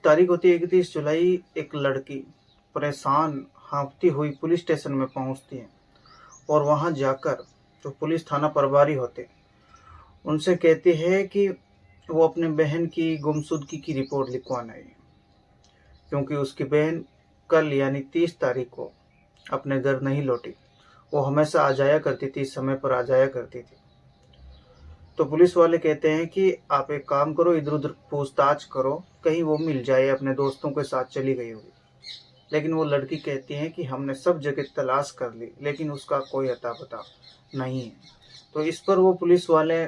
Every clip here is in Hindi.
तारीख होती है 31 जुलाई। एक लड़की परेशान हाँफती हुई पुलिस स्टेशन में पहुंचती है और वहां जाकर जो पुलिस थाना प्रभारी होते उनसे कहती है कि वो अपने बहन की गुमशुदगी की रिपोर्ट लिखवाना है, क्योंकि उसकी बहन कल यानी 30 तारीख को अपने घर नहीं लौटी। वो हमेशा आ जाया करती थी, समय पर आ जाया करती थी। तो पुलिस वाले कहते हैं कि आप एक काम करो, इधर उधर पूछताछ करो, कहीं वो मिल जाए, अपने दोस्तों के साथ चली गई होगी। लेकिन वो लड़की कहती है कि हमने सब जगह तलाश कर ली, लेकिन उसका कोई अता पता नहीं है। तो इस पर वो पुलिस वाले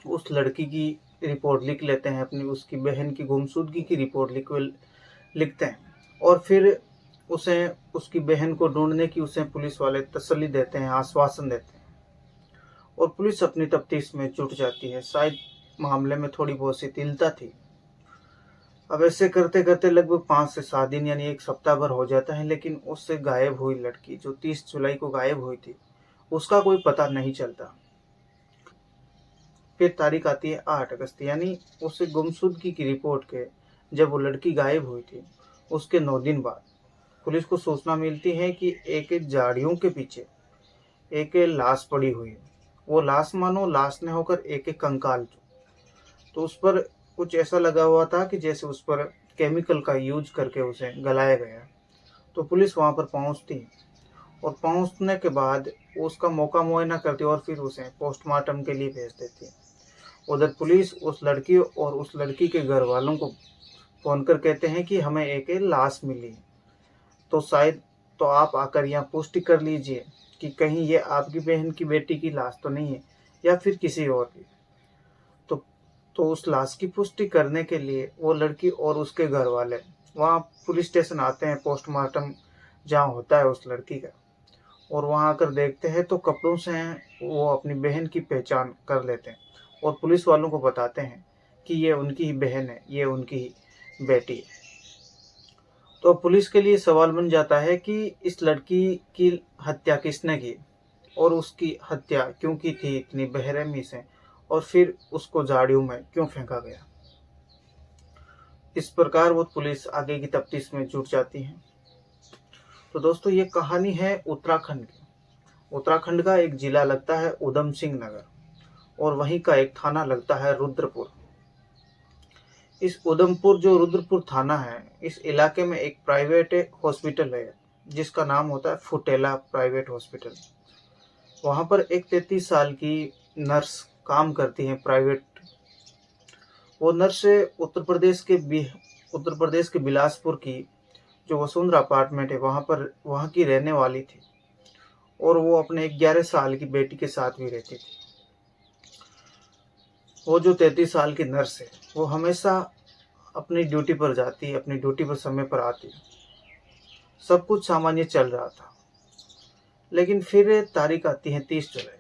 उस लड़की की रिपोर्ट लिख लेते हैं, अपनी उसकी बहन की गुमशुदगी की रिपोर्ट लिखते हैं और फिर उसे उसकी बहन को ढूंढने की उसे पुलिस वाले तसल्ली देते हैं, आश्वासन देते हैं और पुलिस अपनी तफ्तीश में जुट जाती है। शायद मामले में थोड़ी बहुत शिथिलता थी। अब ऐसे करते करते लगभग 5 से 7 दिन यानी एक सप्ताह भर हो जाता है, लेकिन उससे गायब हुई लड़की जो 30 जुलाई को गायब हुई थी उसका कोई पता नहीं चलता। फिर तारीख आती है 8 अगस्त, यानी उससे गुमशुदगी की रिपोर्ट के जब वो लड़की गायब हुई थी उसके 9 दिन बाद पुलिस को सूचना मिलती है कि एक झाड़ियों के पीछे एक लाश पड़ी हुई है। वो लाश मानो लाश ने होकर एक कंकाल। तो उस पर कुछ ऐसा लगा हुआ था कि जैसे उस पर केमिकल का यूज करके उसे गलाया गया। तो पुलिस वहां पर पहुंचती है और पहुंचने के बाद उसका मौका मुआयना करती है और फिर उसे पोस्टमार्टम के लिए भेज देती है। उधर पुलिस उस लड़की और उस लड़की के घर वालों को फोन कर कहते हैं कि हमें एक लाश मिली, तो शायद तो आप आकर यहाँ पुष्टि कर लीजिए कि कहीं ये आपकी बहन की बेटी की लाश तो नहीं है या फिर किसी और की। तो उस लाश की पुष्टि करने के लिए वो लड़की और उसके घर वाले वहाँ पुलिस स्टेशन आते हैं, पोस्टमार्टम जहाँ होता है उस लड़की का, और वहाँ आकर देखते हैं तो कपड़ों से वो अपनी बहन की पहचान कर लेते हैं और पुलिस वालों को बताते हैं कि ये उनकी ही बहन है, ये उनकी ही बेटी है। तो पुलिस के लिए सवाल बन जाता है कि इस लड़की की हत्या किसने की और उसकी हत्या क्यों की थी इतनी बेरहमी से, और फिर उसको झाड़ियों में क्यों फेंका गया। इस प्रकार वो पुलिस आगे की तफ्तीश में जुट जाती है। तो दोस्तों ये कहानी है उत्तराखंड की। उत्तराखंड का एक जिला लगता है उधम सिंह नगर और वहीं का एक थाना लगता है रुद्रपुर। इस उधमपुर जो रुद्रपुर थाना है, इस इलाके में एक प्राइवेट हॉस्पिटल है जिसका नाम होता है फुटेला प्राइवेट हॉस्पिटल। वहां पर एक 33 साल की नर्स काम करती है प्राइवेट। वो नर्स उत्तर प्रदेश के बिलासपुर की जो वसुंधरा अपार्टमेंट है वहां की रहने वाली थी और वो अपने 11 साल की बेटी के साथ भी रहती थी। वो जो 33 साल की नर्स है वो हमेशा अपनी ड्यूटी पर जाती, अपनी ड्यूटी पर समय पर आती। सब कुछ सामान्य चल रहा था, लेकिन फिर तारीख आती है 30 जुलाई,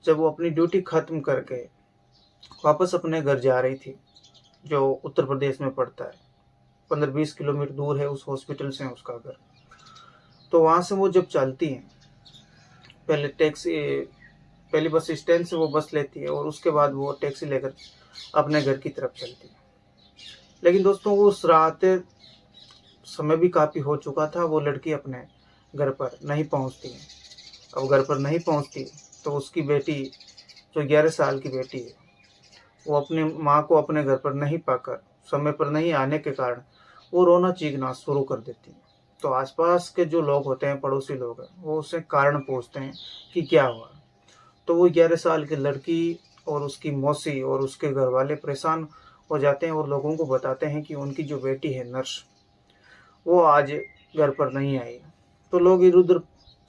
जब वो अपनी ड्यूटी खत्म करके वापस अपने घर जा रही थी जो उत्तर प्रदेश में पड़ता है। 15-20 किलोमीटर दूर है उस हॉस्पिटल से उसका घर। तो वहां से वो जब चलती है, पहले बस स्टैंड से वो बस लेती है और उसके बाद वो टैक्सी लेकर अपने घर की तरफ चलती है। लेकिन दोस्तों उस रात समय भी काफ़ी हो चुका था, वो लड़की अपने घर पर नहीं पहुंचती है। अब घर पर नहीं पहुंचती तो उसकी बेटी जो 11 साल की बेटी है वो अपनी माँ को अपने घर पर नहीं पाकर, समय पर नहीं आने के कारण वो रोना चीखना शुरू कर देती है। तो आसपास के जो लोग होते हैं, पड़ोसी लोग हैं, वो उससे कारण पूछते हैं कि क्या हुआ। तो वो 11 साल की लड़की और उसकी मौसी और उसके घर वाले परेशान हो जाते हैं और लोगों को बताते हैं कि उनकी जो बेटी है नर्स, वो आज घर पर नहीं आई। तो लोग इधर उधर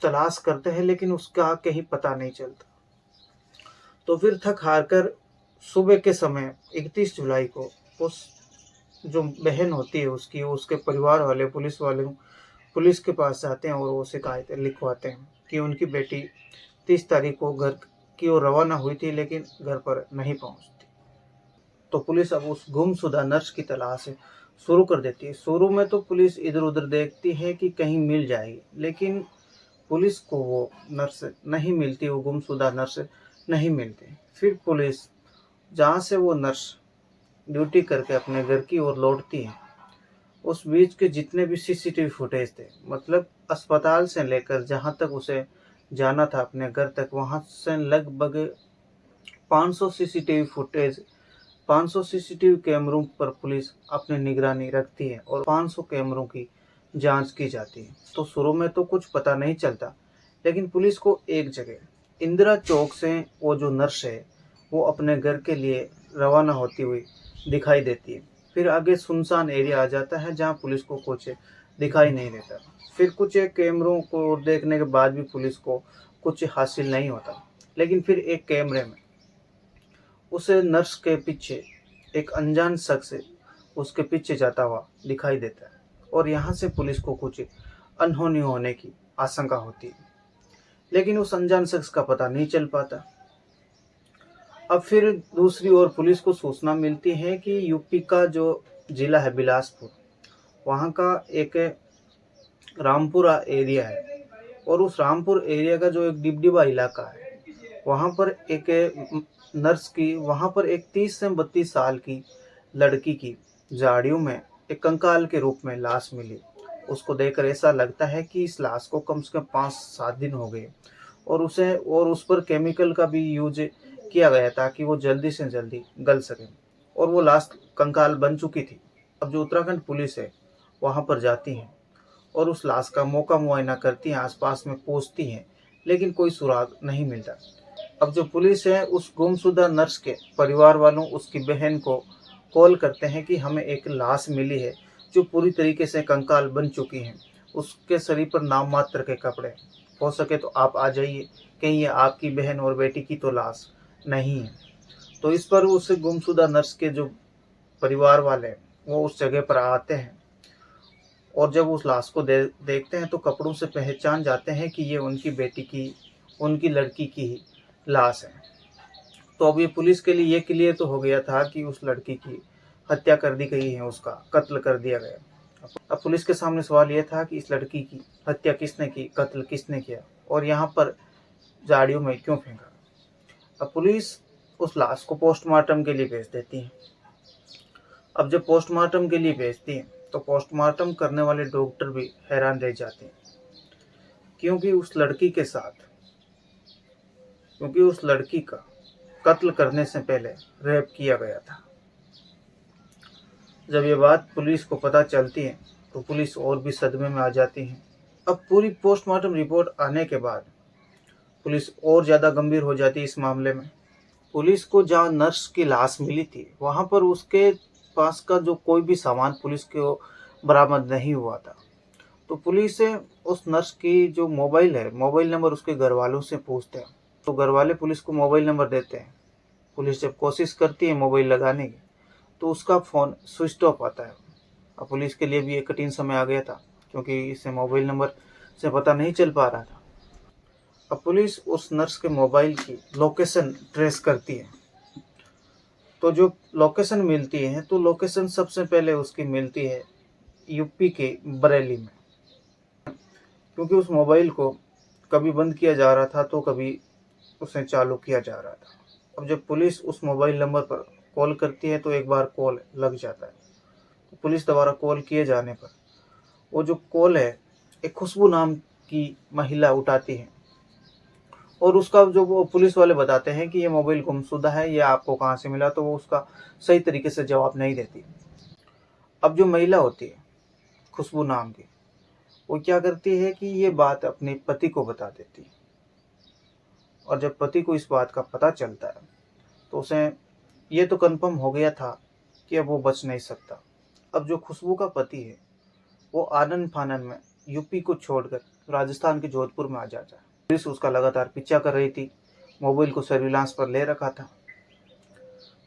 तलाश करते हैं लेकिन उसका कहीं पता नहीं चलता। तो फिर थक हार कर सुबह के समय 31 जुलाई को उस जो बहन होती है उसकी, उसके परिवार वाले पुलिस के पास जाते हैं और वो शिकायत लिखवाते हैं कि उनकी बेटी 30 तारीख को घर की ओर रवाना हुई थी लेकिन घर पर नहीं पहुंचती। तो पुलिस अब उस गुमशुदा नर्स की तलाश शुरू कर देती है। शुरू में तो पुलिस इधर उधर देखती है कि कहीं मिल जाएगी, लेकिन पुलिस को वो नर्स नहीं मिलती, वो गुमशुदा नर्स नहीं मिलती। फिर पुलिस जहाँ से वो नर्स ड्यूटी करके अपने घर की ओर लौटती हैं। उस बीच के जितने भी सीसीटीवी फुटेज थे, मतलब अस्पताल से लेकर जहाँ तक उसे जाना था अपने घर तक, वहाँ से लगभग 500 सीसीटीवी फुटेज 500 सीसीटीवी कैमरों पर पुलिस अपनी निगरानी रखती है और 500 कैमरों की जांच की जाती है। तो शुरू में तो कुछ पता नहीं चलता, लेकिन पुलिस को एक जगह इंदिरा चौक से वो जो नर्स है वो अपने घर के लिए रवाना होती हुई दिखाई देती है। फिर आगे सुनसान एरिया आ जाता है जहाँ पुलिस को कुछ दिखाई नहीं देता। फिर कुछ एक कैमरों को देखने के बाद भी पुलिस को कुछ हासिल नहीं होता, लेकिन फिर एक कैमरे में उसे नर्स के पीछे एक अनजान शख्स उसके पीछे जाता हुआ दिखाई देता है और यहाँ से पुलिस को कुछ अनहोनी होने की आशंका होती है, लेकिन उस अनजान शख्स का पता नहीं चल पाता। अब फिर दूसरी ओर पुलिस को सूचना मिलती है कि यूपी का जो जिला है बिलासपुर, वहाँ का एक रामपुरा एरिया है और उस रामपुर एरिया का जो एक डिबडिबा इलाका है, वहाँ पर एक नर्स की वहाँ पर एक 30 से 32 साल की लड़की की झाड़ियों में एक कंकाल के रूप में लाश मिली। उसको देखकर ऐसा लगता है कि इस लाश को कम से कम 5-7 दिन हो गए और उस पर केमिकल का भी यूज किया गया ताकि वो जल्दी से जल्दी गल सके और वो लाश कंकाल बन चुकी थी। अब जो उत्तराखंड पुलिस है वहाँ पर जाती है और उस लाश का मौका मुआयना करती हैं, आसपास में पूछती हैं, लेकिन कोई सुराग नहीं मिलता। अब जो पुलिस है उस गुमशुदा नर्स के परिवार वालों उसकी बहन को कॉल करते हैं कि हमें एक लाश मिली है जो पूरी तरीके से कंकाल बन चुकी है, उसके शरीर पर नाम मात्र के कपड़े, हो सके तो आप आ जाइए, कहीं ये आपकी बहन और बेटी की तो लाश नहीं है। तो इस पर उस गुमशुदा नर्स के जो परिवार वाले वो उस जगह पर आते हैं और जब उस लाश को देखते हैं तो कपड़ों से पहचान जाते हैं कि ये उनकी बेटी की, उनकी लड़की की ही लाश है। तो अब ये पुलिस के लिए ये क्लियर तो हो गया था कि उस लड़की की हत्या कर दी गई है, उसका कत्ल कर दिया गया। अब पुलिस के सामने सवाल यह था कि इस लड़की की हत्या किसने की, कत्ल किसने किया और यहाँ पर झाड़ियों में क्यों फेंका। अब पुलिस उस लाश को पोस्टमार्टम के लिए भेज देती है। अब जब पोस्टमार्टम के लिए भेजती है तो पोस्टमार्टम करने वाले डॉक्टर भी हैरान रह जाते हैं, क्योंकि उस लड़की का कत्ल करने से पहले रेप किया गया था। जब ये बात पुलिस को पता चलती है तो पुलिस और भी सदमे में आ जाती है। अब पूरी पोस्टमार्टम रिपोर्ट आने के बाद पुलिस और ज़्यादा गंभीर हो जाती है इस मामले में। पुलिस को जहाँ नर्स की लाश मिली थी वहाँ पर उसके पास का जो कोई भी सामान पुलिस को बरामद नहीं हुआ था। तो पुलिस उस नर्स की जो मोबाइल है, मोबाइल नंबर उसके घर वालों से पूछते हैं, तो घर वाले पुलिस को मोबाइल नंबर देते हैं। पुलिस जब कोशिश करती है मोबाइल लगाने की तो उसका फ़ोन स्विच ऑफ आता है। अब पुलिस के लिए भी एक कठिन समय आ गया था, क्योंकि इसे मोबाइल नंबर से पता नहीं चल पा रहा था। अब पुलिस उस नर्स के मोबाइल की लोकेशन ट्रेस करती है। तो जो लोकेशन मिलती है तो लोकेशन सबसे पहले उसकी मिलती है यूपी के बरेली में, क्योंकि उस मोबाइल को कभी बंद किया जा रहा था तो कभी उसे चालू किया जा रहा था। अब जब पुलिस उस मोबाइल नंबर पर कॉल करती है तो एक बार कॉल लग जाता है। तो पुलिस द्वारा कॉल किए जाने पर वो जो कॉल है एक खुशबू नाम की महिला उठाती है और उसका जो वो पुलिस वाले बताते हैं कि ये मोबाइल गुमशुदा है, ये आपको कहाँ से मिला, तो वो उसका सही तरीके से जवाब नहीं देती। अब जो महिला होती है खुशबू नाम की, वो क्या करती है कि ये बात अपने पति को बता देती है और जब पति को इस बात का पता चलता है तो उसे ये तो कंफर्म हो गया था कि अब वो बच नहीं सकता। अब जो खुशबू का पति है वो आनन फानन में यूपी को छोड़कर राजस्थान के जोधपुर में आ जाता है। पुलिस उसका लगातार पीछा कर रही थी, मोबाइल को सर्विलांस पर ले रखा था।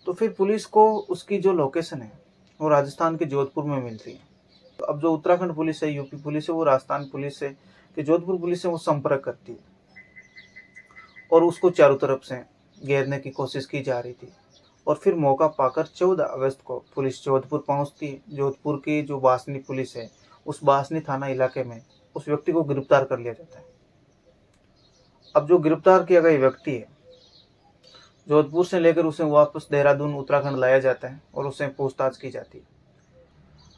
तो फिर पुलिस को उसकी जो लोकेशन है वो राजस्थान के जोधपुर में मिलती है। तो अब जो उत्तराखंड पुलिस है, यूपी पुलिस है, वो राजस्थान पुलिस से कि जोधपुर पुलिस से वो संपर्क करती है और उसको चारों तरफ से घेरने की कोशिश की जा रही थी। और फिर मौका पाकर 14 अगस्त को पुलिस जोधपुर पहुंचती है। जोधपुर की जो बासनी पुलिस है, उस बासनी थाना इलाके में उस व्यक्ति को गिरफ्तार कर लिया जाता है। अब जो गिरफ्तार किया गया व्यक्ति है जोधपुर से लेकर उसे वापस देहरादून उत्तराखंड लाया जाता है और उससे पूछताछ की जाती है।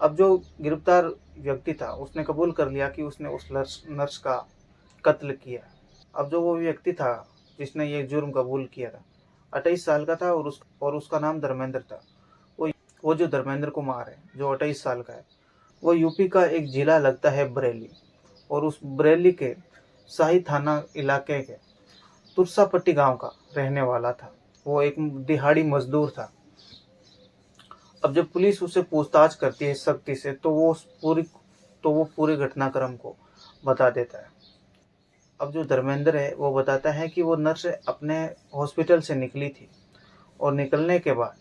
अब जो गिरफ्तार व्यक्ति था उसने कबूल कर लिया कि उसने उस नर्स का कत्ल किया। अब जो वो व्यक्ति था जिसने ये जुर्म कबूल किया था 28 साल का था और उसका नाम धर्मेंद्र था। वो जो धर्मेंद्र कुमार है जो 28 साल का है वो यूपी का एक जिला लगता है बरेली, और उस बरेली के शाही थाना इलाके के तुरसापट्टी गांव का रहने वाला था। वो एक दिहाड़ी मजदूर था। अब जब पुलिस उससे पूछताछ करती है सख्ती से तो वो पूरे घटनाक्रम को बता देता है। अब जो धर्मेंद्र है वो बताता है कि वो नर्स अपने हॉस्पिटल से निकली थी और निकलने के बाद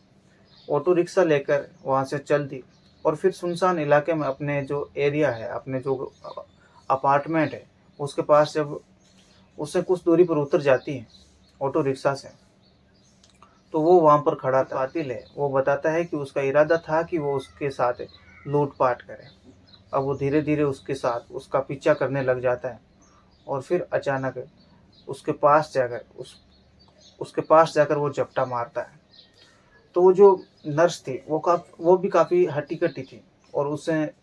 ऑटो रिक्शा लेकर वहाँ से चल दी और फिर सुनसान इलाके में अपने जो एरिया है, अपने जो अपार्टमेंट है उसके पास जब उससे कुछ दूरी पर उतर जाती है ऑटो रिक्शा से, तो वो वहाँ पर खड़ा था। कातिल है वो बताता है कि उसका इरादा था कि वो उसके साथ लूटपाट करे। अब वो धीरे धीरे उसके साथ उसका पीछा करने लग जाता है और फिर अचानक उसके पास जाकर उसके पास जाकर वो झपटा मारता है। तो वो जो नर्स थी वो भी काफ़ी हट्टी कट्टी थी और उसे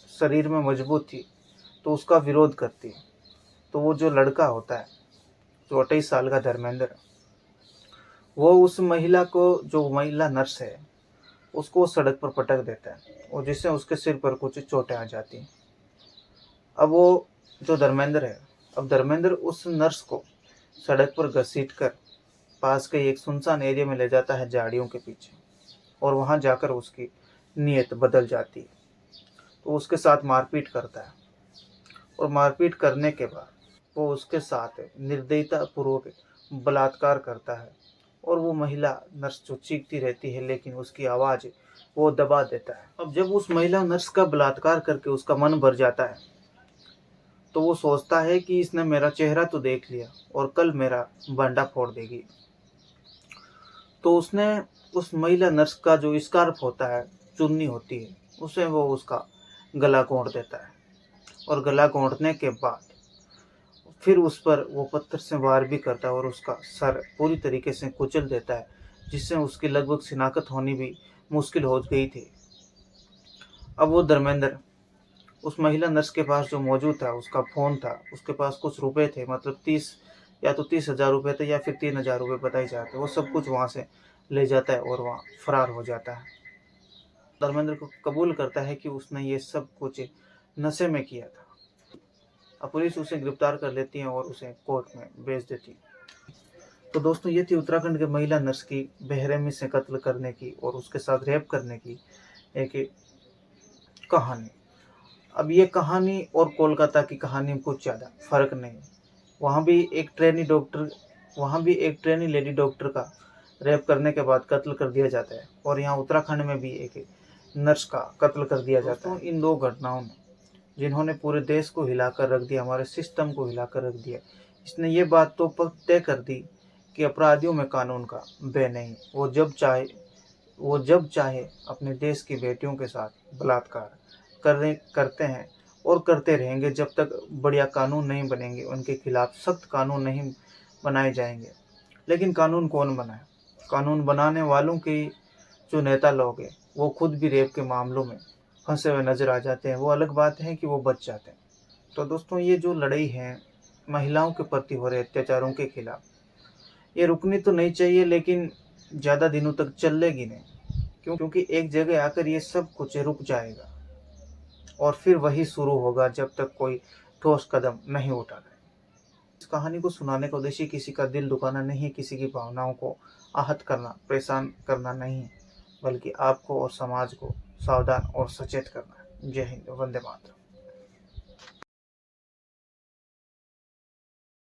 शरीर में मजबूत थी, तो उसका विरोध करती है। तो वो जो लड़का होता है जो 28 साल का धर्मेंद्र, वो उस महिला को, जो महिला नर्स है उसको सड़क पर पटक देता है और जिससे उसके सिर पर कुछ चोटें आ जाती हैं। अब वो जो धर्मेंद्र है, अब धर्मेंद्र उस नर्स को सड़क पर घसीट कर पास के एक सुनसान एरिया में ले जाता है झाड़ियों के पीछे, और वहां जाकर उसकी नीयत बदल जाती है। तो उसके साथ मारपीट करता है और मारपीट करने के बाद वो उसके साथ निर्दयता पूर्वक बलात्कार करता है और वो महिला नर्स जो चीखती रहती है लेकिन उसकी आवाज़ वो दबा देता है। अब जब उस महिला नर्स का बलात्कार करके उसका मन भर जाता है तो वो सोचता है कि इसने मेरा चेहरा तो देख लिया और कल मेरा बंडा फोड़ देगी। तो उसने उस महिला नर्स का जो स्कार्फ होता है, चुन्नी होती है, उसे वो उसका गला घोंट देता है और गला घोंटने के बाद फिर उस पर वो पत्थर से वार भी करता है और उसका सर पूरी तरीके से कुचल देता है, जिससे उसकी लगभग शिनाख्त होनी भी मुश्किल हो गई थी। अब वो धर्मेंद्र उस महिला नर्स के पास जो मौजूद था, उसका फ़ोन था, उसके पास कुछ रुपए थे, मतलब 30,000 रुपये थे या फिर 3,000 रुपये बताए जाते, वो सब कुछ वहाँ से ले जाता है और वहाँ फरार हो जाता है। धर्मेंद्र को कबूल करता है कि उसने ये सब कुछ नशे में किया था। अब पुलिस उसे गिरफ्तार कर लेती है और उसे कोर्ट में भेज देती है। तो दोस्तों, ये थी उत्तराखंड के महिला नर्स की बेरहमी से कत्ल करने की और उसके साथ रेप करने की एक कहानी। अब ये कहानी और कोलकाता की कहानी में कुछ ज़्यादा फर्क नहीं। वहाँ भी एक ट्रेनी लेडी डॉक्टर का रेप करने के बाद कत्ल कर दिया जाता है और यहाँ उत्तराखंड में भी एक नर्स का कत्ल कर दिया जाता है। इन दो घटनाओं ने जिन्होंने पूरे देश को हिलाकर रख दिया, हमारे सिस्टम को हिलाकर रख दिया, इसने ये बात तो तय कर दी कि अपराधियों में कानून का भय नहीं। वो जब चाहे अपने देश की बेटियों के साथ बलात्कार करते हैं और करते रहेंगे जब तक बढ़िया कानून नहीं बनेंगे, उनके खिलाफ सख्त कानून नहीं बनाए जाएंगे। लेकिन कानून कौन बनाए? कानून बनाने वालों के जो नेता लोग हैं वो खुद भी रेप के मामलों में फंसे हुए नजर आ जाते हैं। वो अलग बात है कि वो बच जाते हैं। तो दोस्तों, ये जो लड़ाई है महिलाओं के प्रति हो रहे अत्याचारों के खिलाफ, ये रुकनी तो नहीं चाहिए, लेकिन ज़्यादा दिनों तक चलेगी नहीं, क्योंकि एक जगह आकर ये सब कुछ रुक जाएगा और फिर वही शुरू होगा जब तक कोई ठोस कदम नहीं उठाता। इस कहानी को सुनाने का उद्देश्य किसी का दिल दुखाना नहीं है, किसी की भावनाओं को आहत करना, परेशान करना नहीं है, बल्कि आपको और समाज को सावधान और सचेत करना है। जय हिंद, वंदे मातरम।